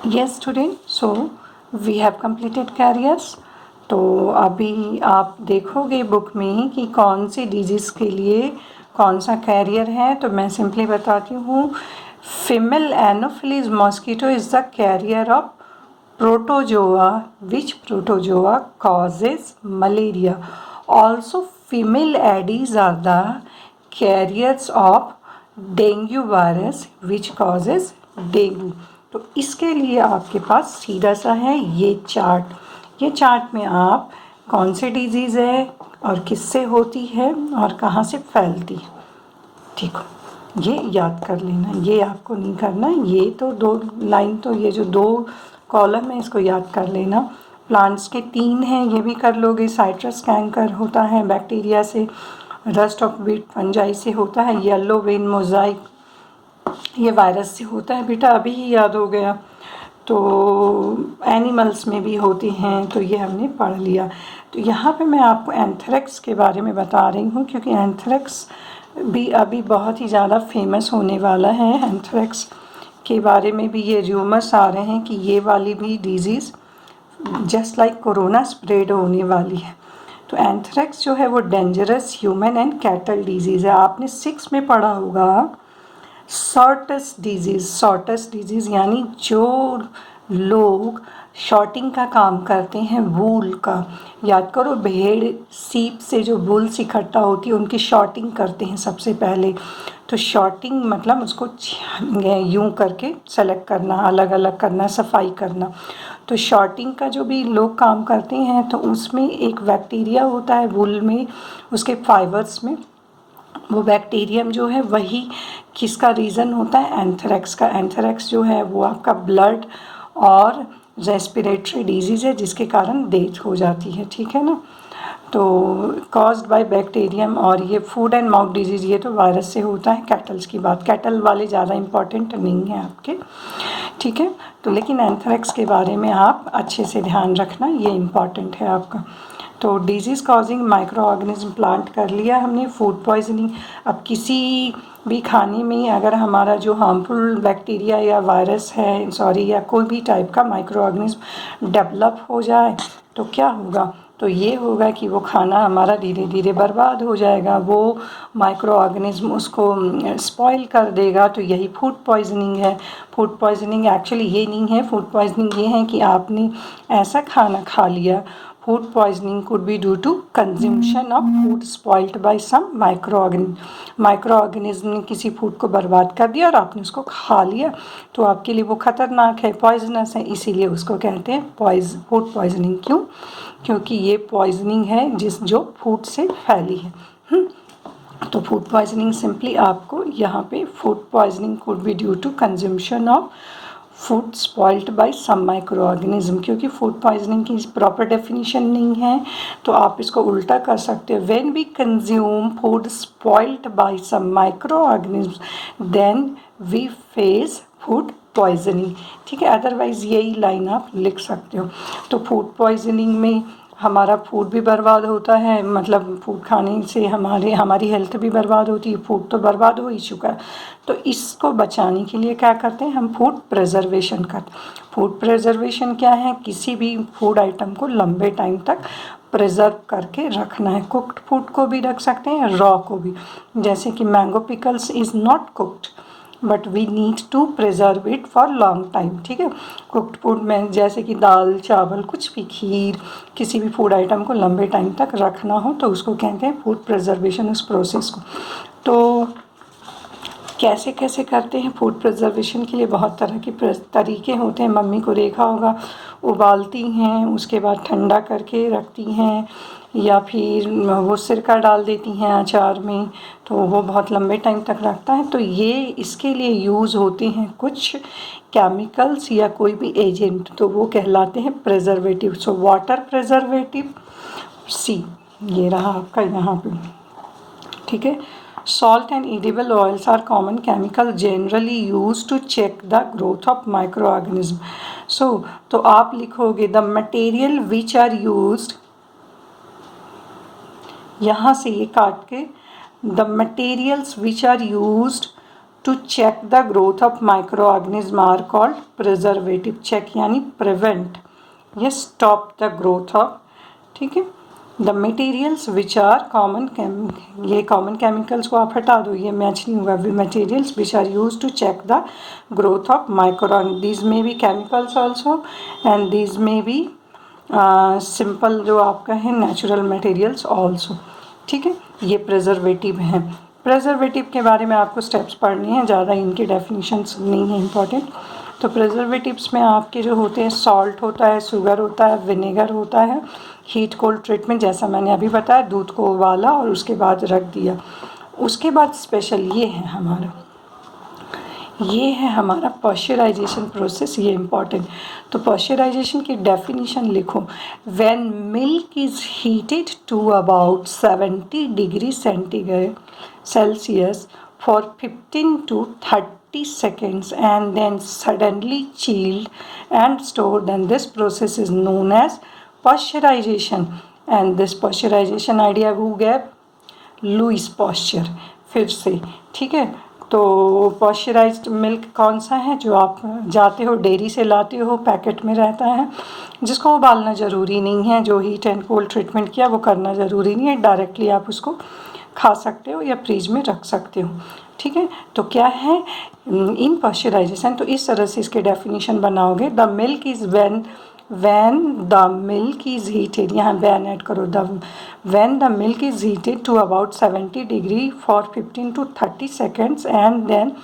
Yes student, so we have completed carriers. तो अभी आप देखोगे बुक में कि कौन सी डिजीज़ के लिए कौन सा कैरियर है। तो मैं सिंपली बताती हूँ, female anopheles mosquito is the carrier of protozoa, which protozoa causes malaria. Also female aedes are the carriers of dengue virus which causes dengue. तो इसके लिए आपके पास सीधा सा है ये चार्ट। ये चार्ट में आप कौन सी डिजीज़ है और किससे होती है और कहाँ से फैलती है, ठीक हो, ये याद कर लेना। ये आपको नहीं करना, ये तो दो लाइन, तो ये जो दो कॉलम है इसको याद कर लेना। प्लांट्स के 3 हैं, ये भी कर लोगे। साइट्रस कैंकर होता है बैक्टीरिया से, रस्ट ऑफ बीट फंजाई से होता है, येलो वेन मोजाइक ये वायरस से होता है। बेटा अभी ही याद हो गया। तो एनिमल्स में भी होती हैं, तो ये हमने पढ़ लिया। तो यहाँ पे मैं आपको एंथ्रेक्स के बारे में बता रही हूँ, क्योंकि एंथ्रेक्स भी अभी बहुत ही ज़्यादा फेमस होने वाला है। एंथ्रेक्स के बारे में भी ये र्यूमर्स आ रहे हैं कि ये वाली भी disease just like corona spread होने वाली है। तो एंथ्रेक्स जो है वो dangerous human and cattle disease है। आपने 6 में पढ़ा होगा शॉर्टस डिजीज़ यानी जो लोग शॉर्टिंग का काम करते हैं वूल का, याद करो भेड़ सीप से जो वूल्स इकट्ठा होती है उनकी शॉर्टिंग करते हैं सबसे पहले। तो शॉर्टिंग मतलब उसको यूं करके सेलेक्ट करना, अलग अलग करना, सफाई करना। तो शॉर्टिंग का जो भी लोग काम करते हैं तो उसमें एक बैक्टीरिया होता है वूल में, उसके फाइबर्स में। वो बैक्टीरियम जो है वही किसका रीज़न होता है, एंथ्रेक्स का। एंथ्रेक्स जो है वो आपका ब्लड और रेस्पिरेटरी डिजीज़ है जिसके कारण डेथ हो जाती है, ठीक है ना। तो कॉज्ड बाय बैक्टीरियम, और ये फूड एंड माउथ डिजीज़ ये तो वायरस से होता है। कैटल्स की बात, कैटल वाले ज़्यादा इम्पॉर्टेंट नहीं है आपके, ठीक है। तो लेकिन एंथ्रेक्स के बारे में आप अच्छे से ध्यान रखना, ये इम्पॉर्टेंट है आपका। तो disease causing micro organism plant कर लिया हमने। फूड पॉइजनिंग, अब किसी भी खाने में अगर हमारा जो हार्मफुल बैक्टीरिया या वायरस है, सॉरी, या कोई भी टाइप का माइक्रो ऑर्गेनिज्म डेवलप हो जाए तो क्या होगा, तो ये होगा कि वो खाना हमारा धीरे धीरे बर्बाद हो जाएगा, वो माइक्रो ऑर्गेनिज्म उसको स्पॉइल कर देगा। तो यही फूड पॉइजनिंग है। फूड पॉइजनिंग एक्चुअली ये नहीं है, फूड पॉइजनिंग ये है कि आपने ऐसा खाना खा लिया। Food poisoning could be due to consumption of food spoiled by some micro organism ने किसी फूड को बर्बाद कर दिया और आपने उसको खा लिया, तो आपके लिए वो खतरनाक है, पॉइजनस है, इसीलिए उसको कहते हैं फूड पॉइजनिंग। क्यों? क्योंकि ये पॉइजनिंग है जो फूड से फैली है। तो फूड पॉइजनिंग सिंपली आपको यहाँ पे food poisoning could be due to consumption of food spoiled by some micro organism, क्योंकि फूड पॉइजनिंग की प्रॉपर डेफिनेशन नहीं है तो आप इसको उल्टा कर सकते हो। When we consume food spoiled by some micro organism then we face food poisoning, ठीक है। अदरवाइज़ यही लाइन आप लिख सकते हो। तो फूड पॉइजनिंग में हमारा फूड भी बर्बाद होता है, मतलब फूड खाने से हमारी हेल्थ भी बर्बाद होती है, फूड तो बर्बाद हो ही चुका है। तो इसको बचाने के लिए क्या करते हैं हम, फूड प्रिजर्वेशन करते हैं। फूड प्रिजर्वेशन क्या है, किसी भी फूड आइटम को लंबे टाइम तक प्रिजर्व करके रखना है। कुक्ड फूड को भी रख सकते हैं, रॉ को भी, जैसे कि mango pickles is not cooked but we need to preserve it for long time, ठीक है। कुक्ड फूड में जैसे कि दाल चावल कुछ भी, खीर, किसी भी फूड आइटम को लंबे टाइम तक रखना हो तो उसको कहते हैं फूड प्रिजर्वेशन, उस प्रोसेस को। तो कैसे कैसे करते हैं फूड प्रिजर्वेशन के लिए, बहुत तरह के तरीके होते हैं। मम्मी को देखा होगा, उबालती हैं, उसके बाद ठंडा करके रखती हैं, या फिर वो सिरका डाल देती हैं अचार में, तो वो बहुत लंबे टाइम तक रखता है। तो ये इसके लिए यूज़ होते हैं कुछ केमिकल्स या कोई भी एजेंट, तो वो कहलाते हैं प्रिजर्वेटिव। सो वाटर प्रिजर्वेटिव, सी ये रहा आपका यहाँ पे, ठीक है। Salt and edible oils are common chemicals generally used to check the growth of microorganism. So, तो आप लिखोगे the material which are used, यहाँ से ये काट के, the materials which are used to check the growth of micro organism are called preservative. Check यानी prevent, ये स्टॉप द ग्रोथ ऑफ, ठीक है। The materials which are common, ये कॉमन केमिकल्स को आप हटा दो, ये मैच नहीं होगा। Materials which are use to check the growth of micro, these may be chemicals also and these may be simple जो आपका है नेचुरल मटेरियल्स ऑल्सो, ठीक है। ये प्रिजर्वेटिव हैं। प्रिजर्वेटिव के बारे में आपको स्टेप्स पढ़ने हैं, ज़्यादा इनकी डेफिनेशंस नहीं है इंपॉर्टेंट। तो प्रिजर्वेटिव्स में आपके जो होते हैं सॉल्ट होता है, शुगर होता है, विनेगर होता है, हीट कोल्ड ट्रीटमेंट जैसा मैंने अभी बताया, दूध को उबाला और उसके बाद रख दिया। उसके बाद स्पेशल ये है हमारा पॉस्चराइजेशन प्रोसेस, ये इम्पॉर्टेंट। तो पॉस्चराइजेशन की डेफिनेशन लिखो, when milk is heated to about 70 degree Celsius for 15 to 30 seconds and then suddenly chilled and stored, then this process is known as pasteurization. And this pasteurization idea who gave? Louis Pasteur. फिर से, ठीक है। तो पॉस्चराइज्ड milk कौन सा है? जो आप जाते हो डेयरी से लाते हो, पैकेट में रहता है, जिसको उबालना ज़रूरी नहीं है, जो हीट एंड कोल्ड ट्रीटमेंट किया वो करना ज़रूरी नहीं है, डायरेक्टली आप उसको खा सकते हो या फ्रिज में रख सकते हो, ठीक है। तो क्या है इन पॉस्चराइजेशन? तो इस तरह से इसके डेफिनेशन बनाओगे। The milk is when the milk is heated, यहाँ when ऐड करो, when the milk is heated to about 70 degree for 15 to 30 seconds and then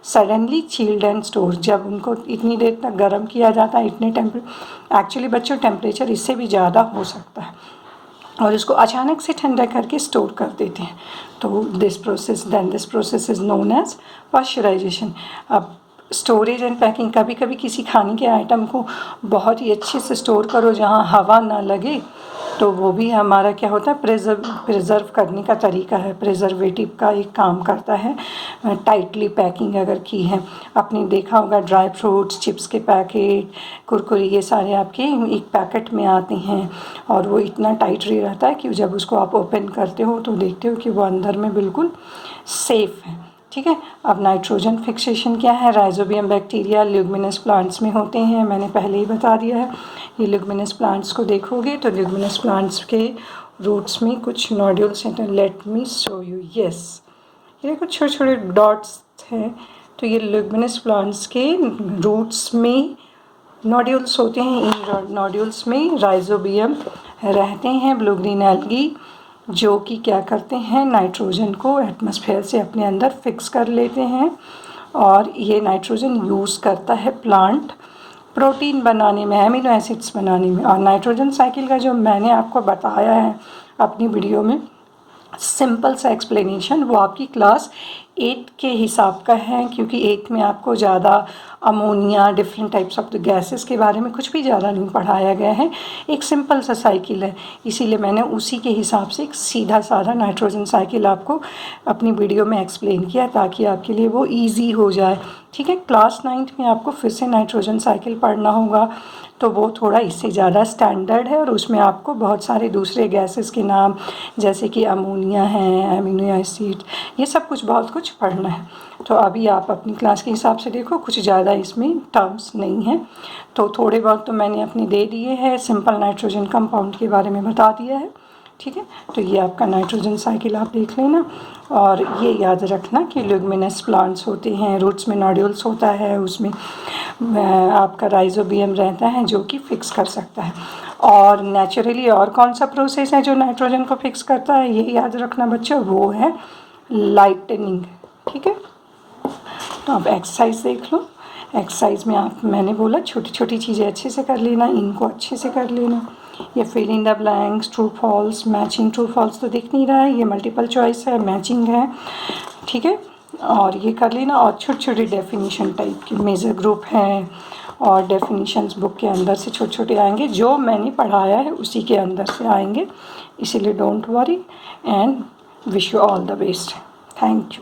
suddenly chilled and stored, जब उनको इतनी देर तक गर्म किया जाता है, इतने एक्चुअली बच्चों टेम्परेचर इससे भी ज़्यादा हो सकता है, और इसको अचानक से ठंडा करके स्टोर कर देते हैं। तो this process is known as pasteurization. अब स्टोरेज एंड पैकिंग, कभी कभी किसी खाने के आइटम को बहुत ही अच्छे से स्टोर करो जहाँ हवा ना लगे, तो वो भी हमारा क्या होता है प्रिजर्व करने का तरीका है, प्रिजर्वेटिव का एक काम करता है। टाइटली पैकिंग अगर की है, आपने देखा होगा ड्राई फ्रूट्स, चिप्स के पैकेट, कुरकुरे, ये सारे आपके एक पैकेट में आते हैं और वो इतना टाइटली रहता है कि जब उसको आप ओपन करते हो तो देखते हो कि वो अंदर में बिल्कुल सेफ़ है, ठीक है। अब नाइट्रोजन फिक्सेशन क्या है? राइजोबियम बैक्टीरिया ल्यूमिनस प्लांट्स में होते हैं, मैंने पहले ही बता दिया है। ये ल्यूमिनस प्लांट्स को देखोगे तो ल्यूमिनस प्लांट्स के रूट्स में कुछ नोड्यूल्स हैं, तो let me show you. Yes, ये कुछ छोटे छोटे डॉट्स हैं, तो ये ल्यूमिनस प्लांट्स के रूट्स में नोड्यूल्स होते हैं। इन नोड्यूल्स में राइजोबियम रहते हैं, ब्लू ग्रीन एल्गी, जो कि क्या करते हैं नाइट्रोजन को एटमॉस्फेयर से अपने अंदर फिक्स कर लेते हैं, और ये नाइट्रोजन यूज़ करता है प्लांट प्रोटीन बनाने में, एमिनो एसिड्स बनाने में। और नाइट्रोजन साइकिल का जो मैंने आपको बताया है अपनी वीडियो में सिंपल सा एक्सप्लेनेशन, वो आपकी क्लास 8 के हिसाब का है, क्योंकि 8 में आपको ज़्यादा ammonia, different types of the gases के बारे में कुछ भी ज़्यादा नहीं पढ़ाया गया है, एक सिंपल सा साइकिल है, इसीलिए मैंने उसी के हिसाब से एक सीधा साधा नाइट्रोजन साइकिल आपको अपनी वीडियो में एक्सप्लेन किया, ताकि आपके लिए वो ईजी हो जाए, ठीक है। क्लास 9th में आपको फिर से नाइट्रोजन साइकिल पढ़ना होगा, तो वो थोड़ा इससे ज़्यादा स्टैंडर्ड है, और उसमें आपको बहुत सारे दूसरे गैसेस के नाम जैसे कि अमोनिया है, एमिनो एसिड, ये सब कुछ बहुत कुछ पढ़ना है। तो अभी आप अपनी क्लास के हिसाब से देखो, कुछ ज़्यादा इसमें टर्म्स नहीं हैं, तो थोड़े बहुत तो मैंने अपने दे दिए हैं, सिंपल नाइट्रोजन कंपाउंड के बारे में बता दिया है, ठीक है। तो ये आपका नाइट्रोजन साइकिल आप देख लेना, और ये याद रखना कि ल्यूमिनस प्लांट्स होते हैं, रूट्स में नोड्यूल्स होता है, उसमें आपका राइजोबियम रहता है जो कि फिक्स कर सकता है। और नेचुरली और कौन सा प्रोसेस है जो नाइट्रोजन को फिक्स करता है, ये याद रखना बच्चों, वो है लाइटनिंग, ठीक है। तो आप एक्सरसाइज देख लो। एक्सरसाइज में आप, मैंने बोला छोटी छोटी चीज़ें अच्छे से कर लेना, इनको अच्छे से कर लेना। ये fill in the blanks, true false, matching, true false तो दिख नहीं रहा है, ये मल्टीपल चॉइस है, मैचिंग है, ठीक है। और ये कर लेना, और छोटी छोटी डेफिनेशन टाइप की मेजर ग्रुप है, और डेफिनेशंस बुक के अंदर से छोटे छोटे आएंगे, जो मैंने पढ़ाया है उसी के अंदर से आएंगे, इसीलिए don't worry and wish you all the best. Thank you.